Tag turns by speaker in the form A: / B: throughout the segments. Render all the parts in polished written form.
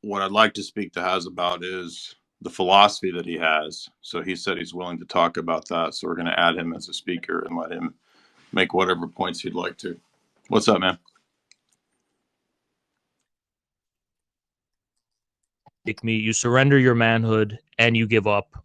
A: what I'd like to speak to Haz about is the philosophy that he has. So he said he's willing to talk about that. So we're going to add him as a speaker and let him make whatever points he'd like to. What's up, man?
B: Me, you surrender your manhood and you give up.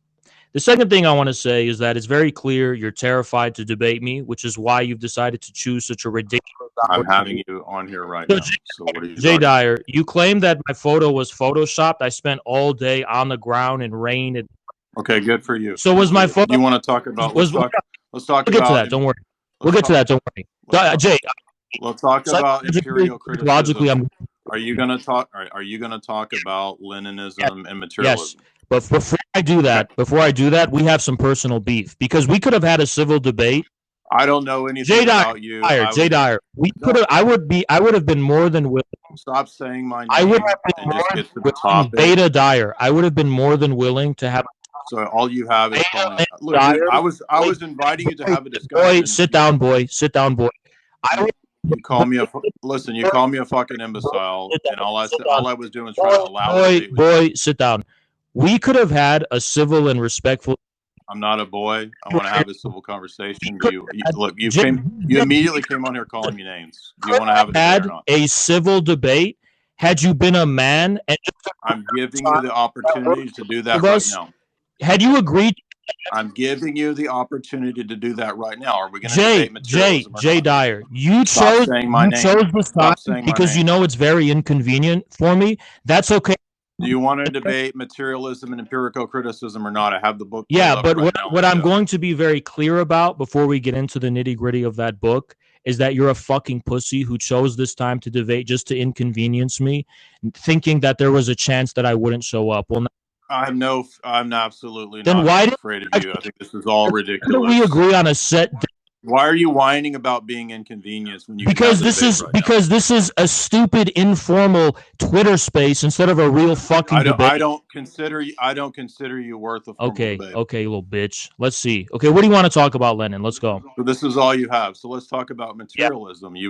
B: The second thing I want to say is that it's very clear you're terrified to debate me, which is why you've decided to choose such a ridiculous.
A: I'm having you on here right now. So what are you
B: Jay Dyer, you claim that my photo was photoshopped. I spent all day on the ground in rain. And
A: okay, good for you.
B: So was my photo?
A: You want to talk about? Let's talk
B: we'll
A: about.
B: Get to that. Don't worry. We'll get to that. Don't worry. Jay,
A: let's talk about imperial criticism.
B: Logically,
A: Are you going to talk? Are you going to talk about Leninism and materialism?
B: Yes. But before I do that, we have some personal beef because we could have had a civil debate.
A: I don't know anything about you.
B: Jay Dyer, we could have. I would have been more than willing.
A: Stop saying my name.
B: I would have been more
A: just get to the topic.
B: Beta Dyer. I would have been more than willing to have.
A: So all you have is calling. Look, I was inviting you to have a discussion.
B: Boy, sit down, boy. Sit down, boy.
A: You call me listen. You call me a fucking imbecile, and all I was doing was trying to allow.
B: Boy, sit down. We could have had a civil and respectful.
A: I'm not a boy. I want to have a civil conversation. You immediately came on here calling me names. Do you want to have a debate or not?
B: A civil debate had you been a man. And
A: I'm giving you the opportunity to do that right now.
B: Had you agreed?
A: I'm giving you the opportunity to do that right now. Are we going to debate materialism?
B: Jay Dyer, you chose this topic because you know it's very inconvenient for me. That's okay.
A: Do you want to debate materialism and empirical criticism or not? I have the book.
B: Yeah, but what I'm going to be very clear about before we get into the nitty-gritty of that book is that you're a fucking pussy who chose this time to debate just to inconvenience me, thinking that there was a chance that I wouldn't show up. Well,
A: I'm absolutely not afraid of you. I think this is all ridiculous.
B: Why don't we agree on a set?
A: Why are you whining about being inconvenienced when you?
B: Because this is a stupid informal Twitter space instead of a real fucking debate.
A: I don't consider you worth a formal debate.
B: Okay, you little bitch. Let's see. Okay, what do you want to talk about, Lenin? Let's go.
A: So this is all you have. So let's talk about materialism. Yeah.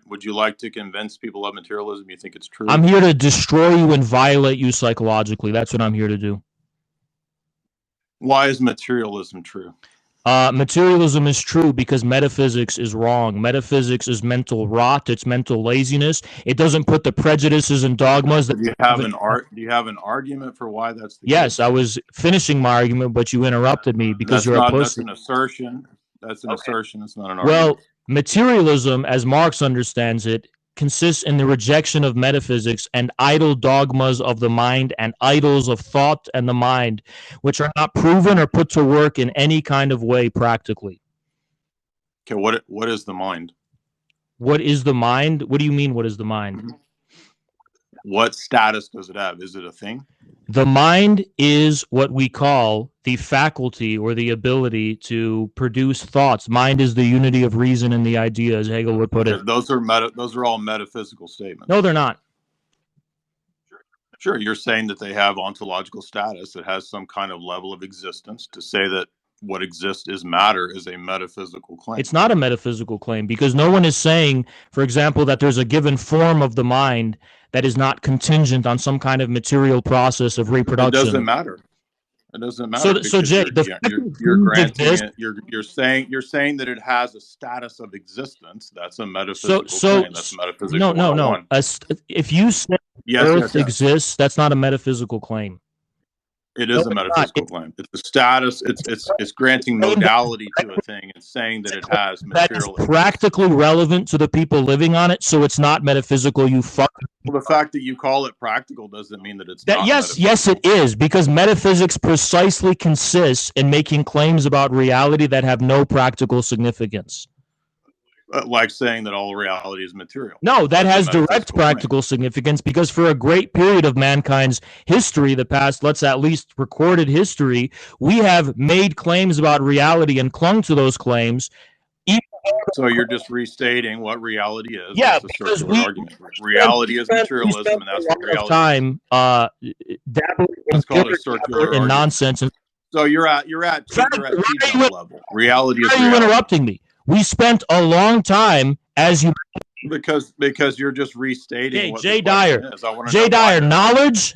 A: Would you like to convince people of materialism? You think it's true?
B: I'm here to destroy you and violate you psychologically. That's what I'm here to do.
A: Why is materialism true?
B: Materialism is true because metaphysics is wrong. Metaphysics is mental rot. It's mental laziness. It doesn't put the prejudices and dogmas.
A: Do you have an argument for why that's the
B: case? I was finishing my argument, but you interrupted me because you're a pussy.
A: That's an assertion. That's an assertion. It's not an argument.
B: Well, materialism, as Marx understands it, consists in the rejection of metaphysics and idle dogmas of the mind and idols of thought and the mind, which are not proven or put to work in any kind of way practically.
A: Okay, what is the mind?
B: What is the mind? What do you mean, what is the mind?
A: What status does it have? Is it a thing?
B: The mind is what we call the faculty or the ability to produce thoughts. Mind is the unity of reason and the idea, as Hegel would put it.
A: Those are all metaphysical statements.
B: No, they're not.
A: Sure, you're saying that they have ontological status. It has some kind of level of existence. To say that what exists is matter is a metaphysical claim.
B: It's not a metaphysical claim because no one is saying, for example, that there's a given form of the mind that is not contingent on some kind of material process of reproduction.
A: It doesn't matter. It doesn't matter.
B: So Jay,
A: you're granting it. You're saying that it has a status of existence. That's a metaphysical claim. That's metaphysical.
B: No. If you say Earth exists, that's not a metaphysical claim.
A: It is a metaphysical claim. It's a status. It's granting modality to a thing and saying that it has material.
B: That is practically relevant to the people living on it, so it's not metaphysical. You fuck.
A: Well, the fact that you call it practical doesn't mean that it's not.
B: Yes, it is, because metaphysics precisely consists in making claims about reality that have no practical significance.
A: Like saying that all reality is material.
B: No, that has direct practical significance because for a great period of mankind's history, the past, let's at least recorded history, we have made claims about reality and clung to those claims.
A: So you're just restating what reality is.
B: Yeah,
A: that's a circular argument. Reality is materialism, and that's what reality
B: is. That's
A: called a circular argument.
B: Nonsense.
A: So you're at level. Reality is reality.
B: Why are you interrupting me? We spent a long time, as you
A: Because you're just restating
B: Okay,
A: what the
B: Jay
A: question
B: Dyer.
A: is. I want to
B: Jay
A: know why
B: Dyer,
A: you're.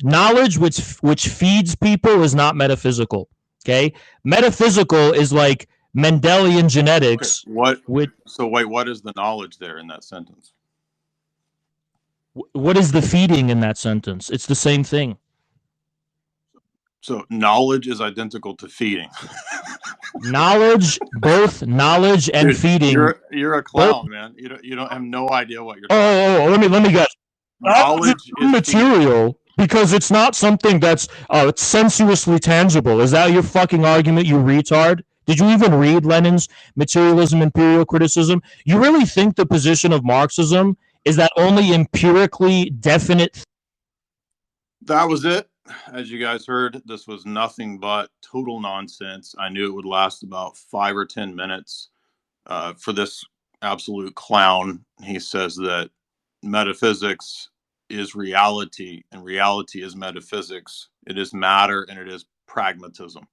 B: knowledge which feeds people is not metaphysical. Okay? Metaphysical is like Mendelian
A: Okay,
B: genetics.
A: what?
B: With
A: So wait, what is the knowledge there in that sentence?
B: what is the feeding in that sentence? It's the same thing.
A: So knowledge is identical to feeding.
B: Knowledge, both knowledge and
A: Dude,
B: feeding,
A: you're a
B: both.
A: clown, man. You don't have no idea what you're talking about.
B: Let me guess. Knowledge
A: Knowledge
B: is
A: is feeding.
B: immaterial because it's not something that's it's sensuously tangible. Is that your fucking argument, you retard? Did you even read Lenin's Materialism, Imperial Criticism? You really think the position of Marxism is that only empirically definite?
A: That was it. As you guys heard, this was nothing but total nonsense. I knew it would last about 5 or 10 minutes. For this absolute clown, he says that metaphysics is reality and reality is metaphysics. It is matter and it is pragmatism.